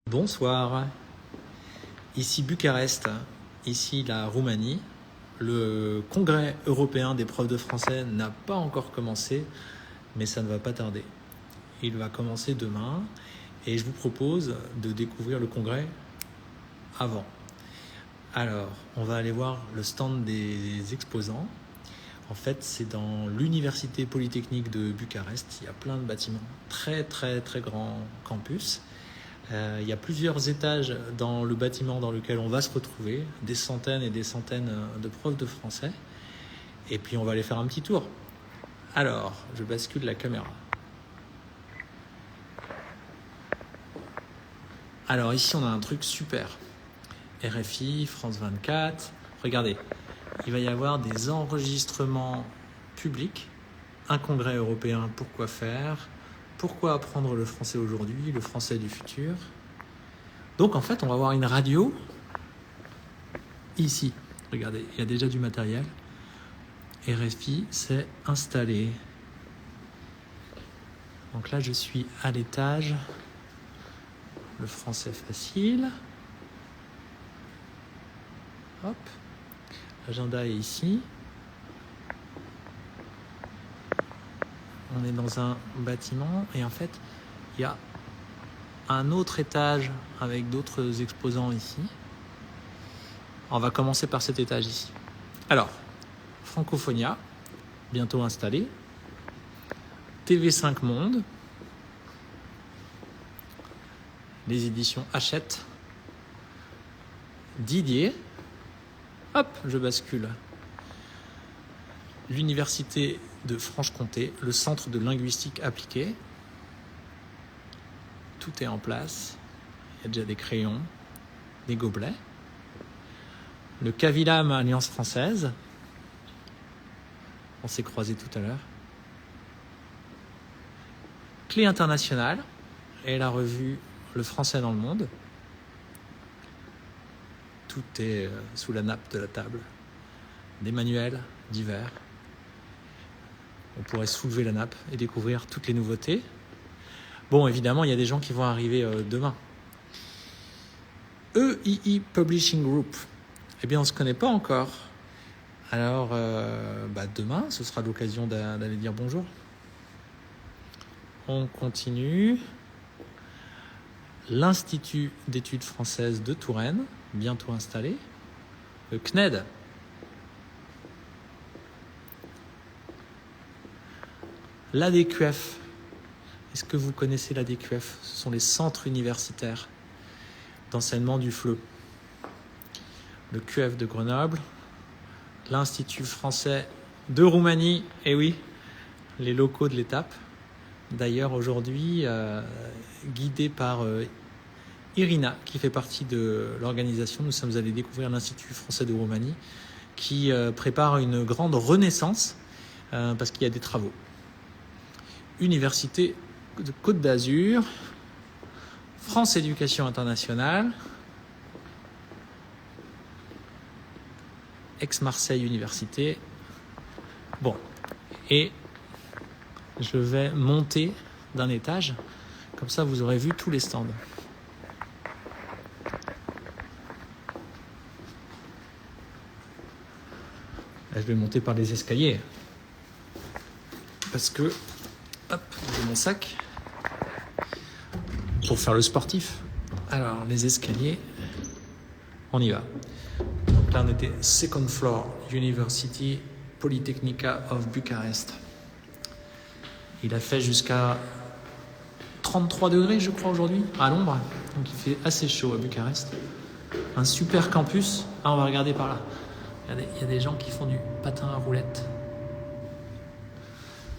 Bonsoir, ici Bucarest, ici la Roumanie. Le congrès européen des profs de français n'a pas encore commencé, mais ça ne va pas tarder. Il va commencer demain et je vous propose de découvrir le congrès avant. Alors, on va aller voir le stand des exposants. En fait, c'est dans l'université polytechnique de Bucarest. Il y a plein de bâtiments, très grand campus. Il y a plusieurs étages dans le bâtiment dans lequel on va se retrouver, des centaines et des centaines de profs de français. Et puis on va aller faire un petit tour. Alors, je bascule la caméra. Alors ici, on a un truc super. RFI, France 24. Regardez, il va y avoir des enregistrements publics. Un congrès européen, pourquoi faire ? Pourquoi apprendre le français aujourd'hui, le français du futur ? Donc en fait, on va avoir une radio ici. Regardez, il y a déjà du matériel. RFI, c'est installé. Donc là, je suis à l'étage. Le français facile. Hop. L'agenda est ici. On est dans un bâtiment et en fait, il y a un autre étage avec d'autres exposants ici. On va commencer par cet étage ici. Alors, Francophonia, bientôt installé. TV5 Monde. Les éditions Hachette. Didier. Hop, je bascule. L'université de Franche-Comté, le centre de linguistique appliquée. Tout est en place. Il y a déjà des crayons, des gobelets. Le Cavilam Alliance Française. On s'est croisés tout à l'heure. Clé internationale et la revue Le Français dans le monde. Tout est sous la nappe de la table. Des manuels divers. On pourrait soulever la nappe et découvrir toutes les nouveautés. Bon, évidemment, il y a des gens qui vont arriver demain. EII Publishing Group. Eh bien, on ne se connaît pas encore. Alors, demain, ce sera l'occasion d'aller dire bonjour. On continue. L'Institut d'études françaises de Touraine, bientôt installé. Le CNED. L'ADQF. Est-ce que vous connaissez l'ADQF ? Ce sont les centres universitaires d'enseignement du FLE. Le QF de Grenoble, l'Institut français de Roumanie, et oui, les locaux de l'étape. D'ailleurs, aujourd'hui, guidé par Irina, qui fait partie de l'organisation, nous sommes allés découvrir l'Institut français de Roumanie, qui prépare une grande renaissance, parce qu'il y a des travaux. Université de Côte d'Azur, France Éducation Internationale, Aix-Marseille Université. Bon, et je vais monter d'un étage, comme ça vous aurez vu tous les stands. Là, je vais monter par les escaliers, parce que, hop, j'ai mon sac, pour faire le sportif. Alors, les escaliers, on y va. Donc là, on était second floor, University Polytechnica of Bucarest. Il a fait jusqu'à 33 degrés, je crois, aujourd'hui, à l'ombre. Donc il fait assez chaud à Bucarest. Un super campus. Ah, on va regarder par là. Il y a des gens qui font du patin à roulettes.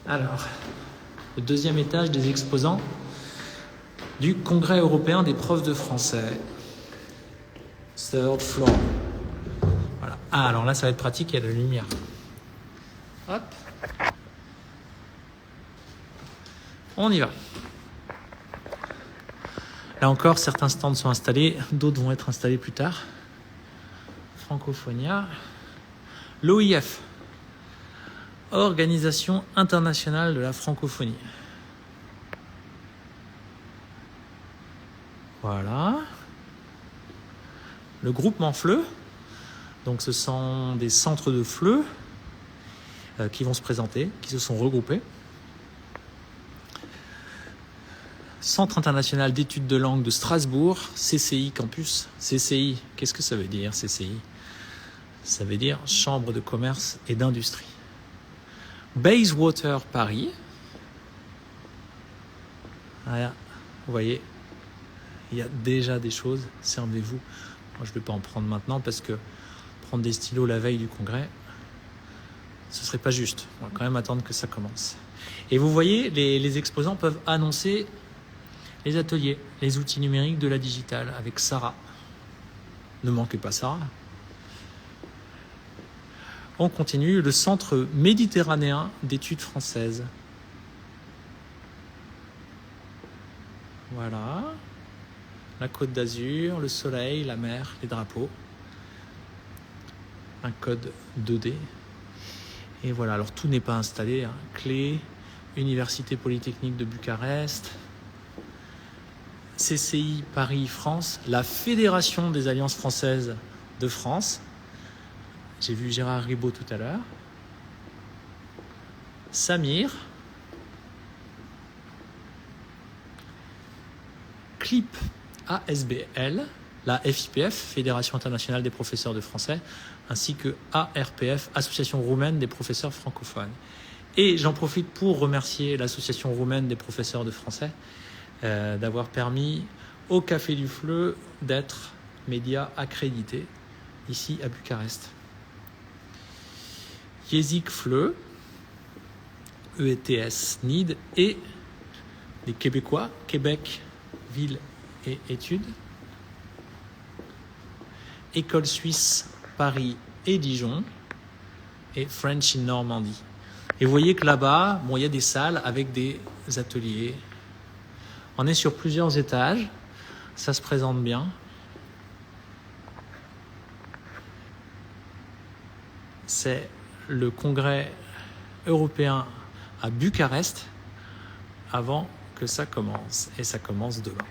Alors, le deuxième étage des exposants du Congrès européen des profs de français. Third floor. Voilà. Ah, alors là, ça va être pratique, il y a de la lumière. Hop. On y va. Là encore, certains stands sont installés, d'autres vont être installés plus tard. Francophonia. L'OIF. Organisation internationale de la francophonie. Voilà. Le groupement FLE, donc ce sont des centres de FLE qui vont se présenter, qui se sont regroupés. Centre international d'études de langue de Strasbourg, CCI Campus. CCI, qu'est-ce que ça veut dire, CCI? Ça veut dire Chambre de commerce et d'industrie. Bayswater Paris. Voilà, vous voyez, il y a déjà des choses, servez-vous. Moi, je ne vais pas en prendre maintenant parce que prendre des stylos la veille du congrès, ce ne serait pas juste. On va quand même attendre que ça commence. Et vous voyez, les exposants peuvent annoncer les ateliers, les outils numériques de la digitale avec Sarah. Ne manquez pas Sarah. On continue, le Centre méditerranéen d'études françaises. Voilà. La Côte d'Azur, le soleil, la mer, les drapeaux. Un code 2D. Et voilà, alors tout n'est pas installé. Hein. Clé, Université Polytechnique de Bucarest, CCI Paris-France, la Fédération des Alliances Françaises de France. J'ai vu Gérard Ribaud tout à l'heure. Samir. CLIP ASBL, la FIPF, Fédération internationale des professeurs de français, ainsi que ARPF, Association roumaine des professeurs francophones. Et j'en profite pour remercier l'Association roumaine des professeurs de français d'avoir permis au Café du Fleu d'être média accrédité ici à Bucarest. Jezik Fleu, ETS NID et les Québécois, Québec, Ville et Études, École Suisse, Paris et Dijon, et French in Normandie. Et vous voyez que là-bas, bon, il y a des salles avec des ateliers. On est sur plusieurs étages, ça se présente bien. C'est le congrès européen à Bucarest avant que ça commence. Et ça commence demain.